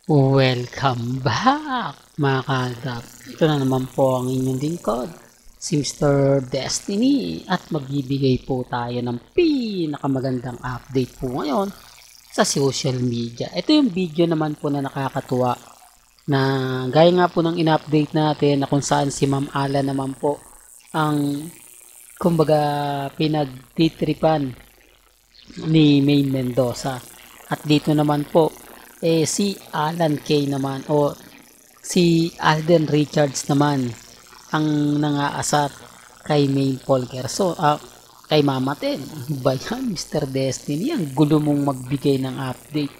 Welcome back mga kalab. Ito na naman po ang inyong lingkod, si Mr. Destiny, at magbibigay po tayo ng pinakamagandang update po ngayon sa social media. Ito yung video naman po na nakakatuwa na gaya nga po ng in-update natin na kung saan si Ma'am Ala naman po ang kumbaga pinagtitripan ni Maine Mendoza. At dito naman po si Alan Kay naman o si Alden Richards naman ang nangaasar kay Maine Polker. So, kay Mama Ten, ba yan, Mr. Destiny? Ang gulo mong magbigay ng update.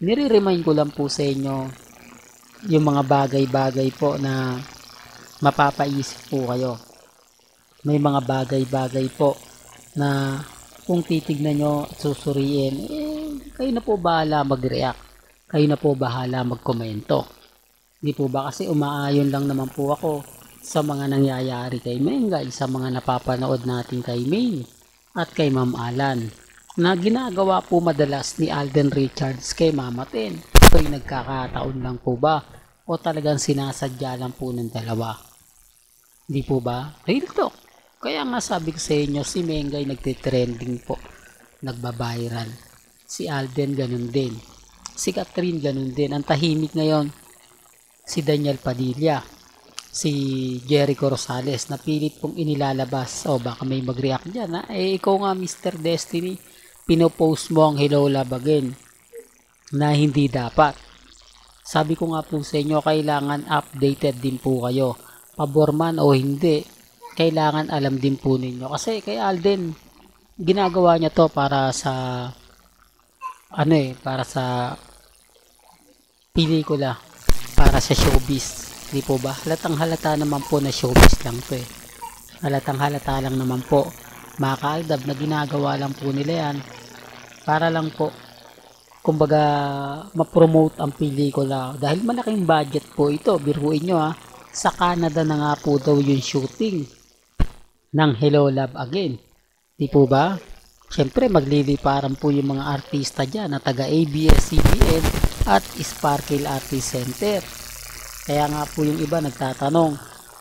Nire-remind ko lang po sa inyo yung mga bagay-bagay po na mapapaisip po kayo. May mga bagay-bagay po na kung titignan nyo at susuriin, kayo na po bahala mag-react. Kayo na po bahala magkomento. Di po ba kasi umaayon lang naman po ako sa mga nangyayari kay Mengay, sa mga napapanood natin kay Maine at kay Ma'am Alan na ginagawa po madalas ni Alden Richards kay Mama Ten. Ito'y nagkakataon lang po ba o talagang sinasadya lang po ng dalawa? Di po ba? Real talk. Kaya nga sabi ko sa inyo, si Mengay nagtitrending po, nagbabiral. Si Alden ganun din. Si Catherine ganun din. Ang tahimik ngayon, si Daniel Padilla, si Jericho Rosales, na pilit pong inilalabas. O baka may mag-react dyan. Ikaw nga Mr. Destiny, pinopost mo ang Hello Love Again na hindi dapat. Sabi ko nga po sa inyo, kailangan updated din po kayo. Pabor man o hindi, kailangan alam din po ninyo. Kasi kay Alden, ginagawa niya to para sa para sa pelikula, para sa showbiz. Di po ba? Halatang halata naman po na showbiz lang to eh. Halatang halata lang naman po, mga kaaldab, na ginagawa lang po nila yan para lang po kumbaga ma-promote ang pelikula. Dahil malaking budget po ito, biruin nyo sa Canada na nga po daw yung shooting ng Hello Love Again. Di po ba? Siyempre magliliparan po yung mga artista dyan na taga ABS-CBN at Sparkle Artist Center. Kaya nga po yung iba nagtatanong,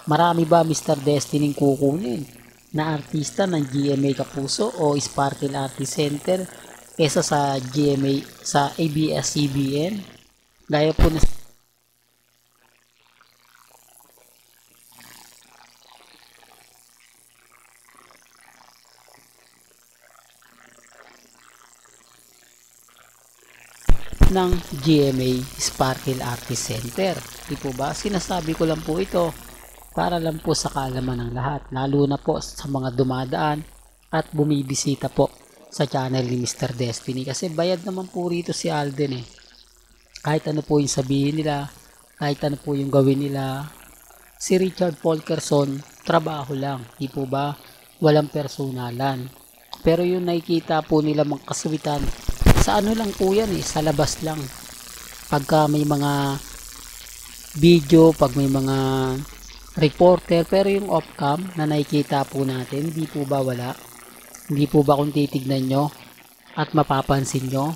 marami ba Mr. Destiny kukunin na artista ng GMA Kapuso o Sparkle Artist Center kesa sa GMA, sa ABS-CBN? Gaya po na ng GMA Sparkle Artist Center. Di po ba? Sinasabi ko lang po ito para lang po sa kaalaman ng lahat, lalo na po sa mga dumadaan at bumibisita po sa channel ni Mr. Destiny, kasi bayad naman po rito si Alden eh. Kahit ano po yung sabihin nila, kahit ano po yung gawin nila, si Richard Polkerson trabaho lang, di po ba? Walang personalan. Pero yung nakikita po nila magkaswitan, sa ano lang po yan eh, sa labas lang. Pagka may mga video, pag may mga reporter, pero yung off-cam na nakikita po natin, hindi po ba wala? Hindi po ba kung titignan nyo at mapapansin nyo,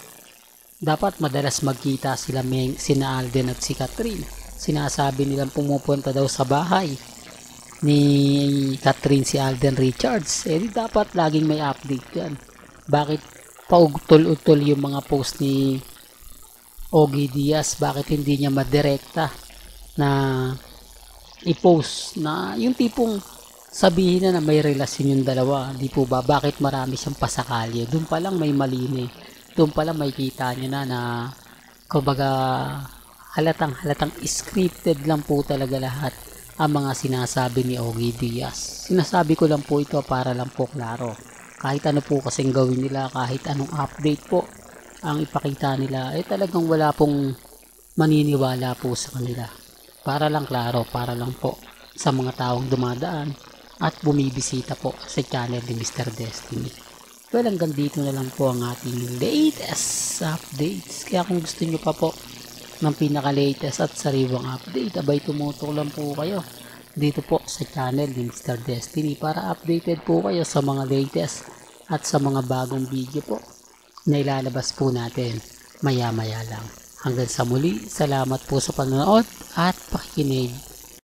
dapat madalas magkita sina Alden at si Catherine. Sinasabi nilang pumupunta daw sa bahay ni Catherine si Alden Richards. Di dapat laging may update yan. Bakit pautol-utol yung mga post ni Ogie Diaz? Bakit hindi niya madirekta na i-post na yung tipong sabihin na may relasyon yung dalawa? Di po ba? Bakit marami siyang pasakalye? Doon pa lang may mali na eh. Doon pa lang may kita nyo na kumbaga halatang scripted lang po talaga lahat ang mga sinasabi ni Ogie Diaz. Sinasabi ko lang po ito para lang po klaro. Kahit ano po kasing gawin nila, kahit anong update po ang ipakita nila, talagang wala pong maniniwala po sa kanila. Para lang klaro, para lang po sa mga taong dumadaan at bumibisita po sa channel ni Mr. Destiny. Well, hanggang dito na lang po ang ating latest updates. Kaya kung gusto nyo pa po ng pinaka-latest at sariwang update, abay tumutok lang po kayo dito po sa channel ni Mr. Destiny para updated po kayo sa mga latest at sa mga bagong video po na ilalabas po natin maya maya lang. Hanggang sa muli, salamat po sa panonood at pakikinig.